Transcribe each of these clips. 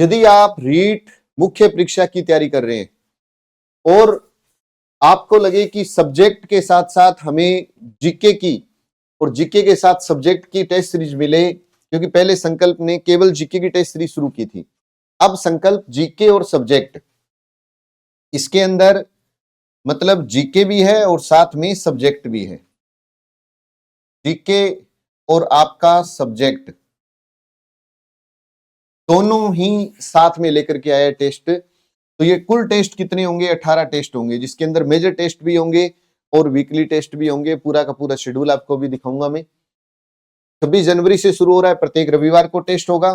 यदि आप रीट मुख्य परीक्षा की तैयारी कर रहे हैं और आपको लगे कि सब्जेक्ट के साथ साथ हमें जीके की और जीके के साथ सब्जेक्ट की टेस्ट सीरीज मिले, क्योंकि पहले संकल्प ने केवल जीके की टेस्ट सीरीज शुरू की थी, अब संकल्प जीके और सब्जेक्ट, इसके अंदर मतलब जीके भी है और साथ में सब्जेक्ट भी है। जीके और आपका सब्जेक्ट दोनों ही साथ में लेकर के आया टेस्ट। तो ये कुल टेस्ट कितने होंगे? 18 टेस्ट होंगे, जिसके अंदर मेजर टेस्ट भी होंगे और वीकली टेस्ट भी होंगे। पूरा का पूरा शेड्यूल आपको भी दिखाऊंगा मैं। 26 जनवरी से शुरू हो रहा है, प्रत्येक रविवार को टेस्ट होगा।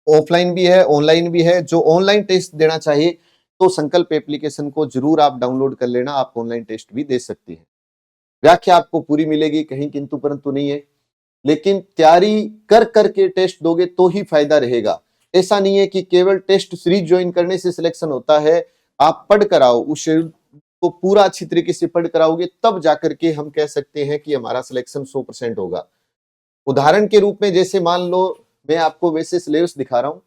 ऑफलाइन भी है, ऑनलाइन भी है। जो ऑनलाइन टेस्ट देना चाहिए तो संकल्प एप्लीकेशन को जरूर आप डाउनलोड कर लेना, आप ऑनलाइन टेस्ट भी दे सकती है। व्याख्या आपको पूरी मिलेगी, कहीं किंतु परंतु नहीं है। लेकिन तैयारी कर करके टेस्ट दोगे तो ही फायदा रहेगा। ऐसा नहीं है कि केवल टेस्ट सीरीज ज्वाइन करने से सिलेक्शन होता है। आप पढ़ कर आओ, उस शेड्यूल को पूरा अच्छी तरीके से पढ़ कर आओगे, तब जाकर के हम कह सकते हैं कि हमारा सिलेक्शन 100% होगा। उदाहरण के रूप में जैसे मान लो मैं आपको वैसे सिलेबस दिखा रहा हूं,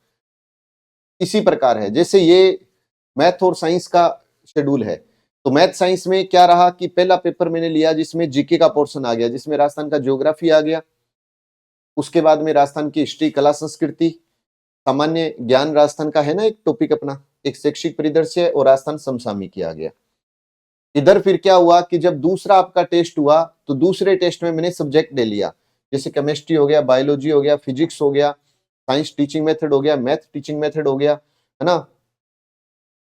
इसी प्रकार है। जैसे ये मैथ और साइंस का शेड्यूल है, तो मैथ साइंस में क्या रहा कि पहला पेपर मैंने लिया जिसमें जीके का पोर्शन आ गया, जिसमें राजस्थान का ज्योग्राफी आ गया। उसके बाद में राजस्थान की हिस्ट्री, कला, संस्कृति, सामान्य ज्ञान राजस्थान का है ना एक टॉपिक अपना, एक शैक्षिक परिदृश्य और राजस्थान समसामयिकी आ गया। इधर फिर क्या हुआ कि जब दूसरा आपका टेस्ट हुआ तो दूसरे टेस्ट में मैंने सब्जेक्ट ले लिया, जैसे केमिस्ट्री हो गया, बायोलॉजी हो गया, फिजिक्स हो गया, साइंस टीचिंग मेथड हो गया, मैथ टीचिंग मेथड हो गया, है ना,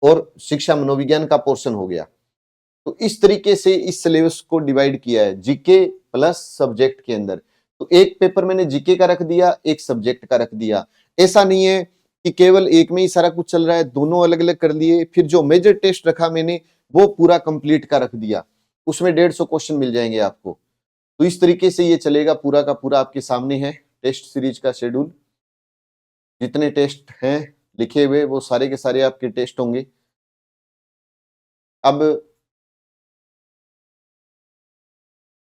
और शिक्षा मनोविज्ञान का पोर्शन हो गया। तो इस तरीके से इस सिलेबस को डिवाइड किया है जीके प्लस सब्जेक्ट के अंदर। तो एक पेपर मैंने जीके का रख दिया, एक सब्जेक्ट का रख दिया। ऐसा नहीं है कि केवल एक में ही सारा कुछ चल रहा है, दोनों अलग अलग कर दिए। फिर जो मेजर टेस्ट रखा मैंने वो पूरा कंप्लीट का रख दिया, उसमें 150 क्वेश्चन मिल जाएंगे आपको। तो इस तरीके से ये चलेगा, पूरा का पूरा आपके सामने है टेस्ट सीरीज का शेड्यूल। जितने टेस्ट हैं लिखे हुए वो सारे के सारे आपके टेस्ट होंगे। अब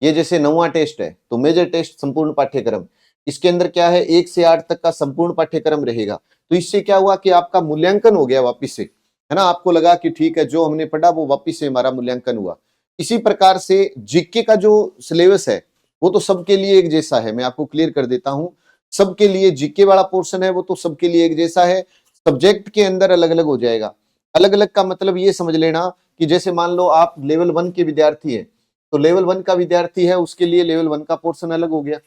ये जैसे 9वां टेस्ट है तो मेजर टेस्ट संपूर्ण पाठ्यक्रम, इसके अंदर क्या है 1 से 8 तक का संपूर्ण पाठ्यक्रम रहेगा। तो इससे क्या हुआ कि आपका मूल्यांकन हो गया वापिस से, है ना। आपको लगा कि ठीक है जो हमने पढ़ा वो वापिस से हमारा मूल्यांकन हुआ। इसी प्रकार से जीके का जो सिलेबस है वो तो सबके लिए एक जैसा है। मैं आपको क्लियर कर देता हूं, सबके लिए जीके वाला पोर्शन है वो तो सबके लिए एक जैसा है। सब्जेक्ट के अंदर अलग अलग हो जाएगा। अलग अलग का मतलब ये समझ लेना कि जैसे मान लो आप लेवल 1 के विद्यार्थी हैं तो लेवल 1 का विद्यार्थी है उसके लिए लेवल 1 का पोर्शन अलग हो गया,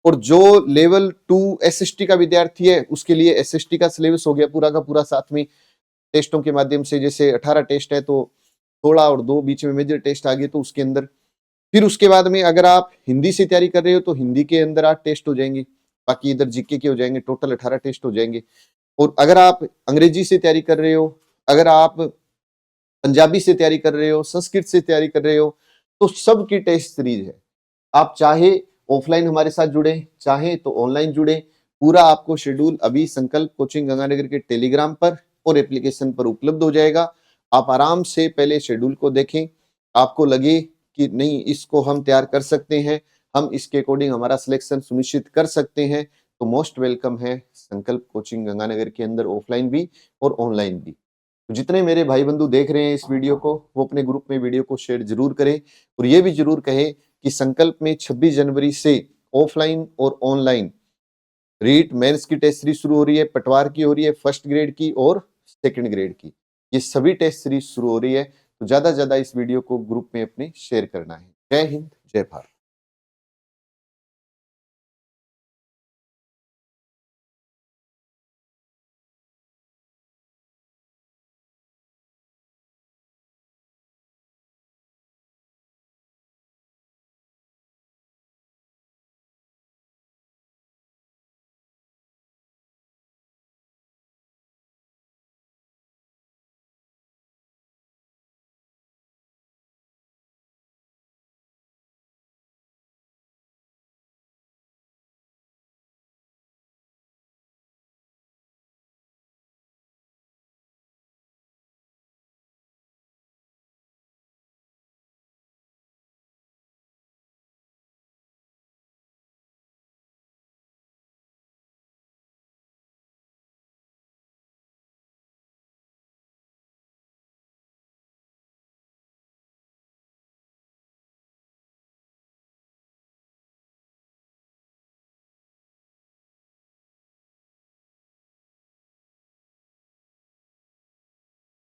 और जो लेवल 2 एसएसटी का विद्यार्थी है उसके लिए एसएसटी का सिलेबस हो गया पूरा का पूरा साथ में टेस्टों के माध्यम से। जैसे 18 टेस्ट है तो 16 और 2 बीच में मेजर टेस्ट आ गए तो उसके अंदर। फिर उसके बाद में अगर आप हिंदी से तैयारी कर रहे हो तो हिंदी के अंदर 8 टेस्ट हो जाएंगे, बाकी इधर जीके के हो जाएंगे, टोटल 18 टेस्ट हो जाएंगे। और अगर आप अंग्रेजी से तैयारी कर रहे हो, अगर आप पंजाबी से तैयारी कर रहे हो, संस्कृत से तैयारी कर रहे हो, तो सबकी टेस्ट सीरीज है। आप चाहे ऑफलाइन हमारे साथ जुड़े, चाहे तो ऑनलाइन जुड़े, पूरा आपको शेड्यूल अभी संकल्प कोचिंग गंगानगर के टेलीग्राम पर और एप्लीकेशन पर उपलब्ध हो जाएगा। आप आराम से पहले शेड्यूल को देखें, आपको लगे कि नहीं इसको हम तैयार कर सकते हैं, हम इसके अकॉर्डिंग हमारा सिलेक्शन सुनिश्चित कर सकते हैं, तो मोस्ट वेलकम है संकल्प कोचिंग गंगानगर के अंदर, ऑफलाइन भी और ऑनलाइन भी। तो जितने मेरे भाई बंधु देख रहे हैं इस वीडियो को वो अपने ग्रुप में वीडियो को शेयर जरूर करें, और ये भी जरूर कहें कि संकल्प में 26 जनवरी से ऑफलाइन और ऑनलाइन रीट मेंस की टेस्ट सीरीज शुरू हो रही है। पटवार की हो रही है, फर्स्ट ग्रेड की और सेकंड ग्रेड की, ये सभी टेस्ट सीरीज शुरू हो रही है। तो ज्यादा से ज्यादा इस वीडियो को ग्रुप में अपने शेयर करना है। जय हिंद, जय भारत।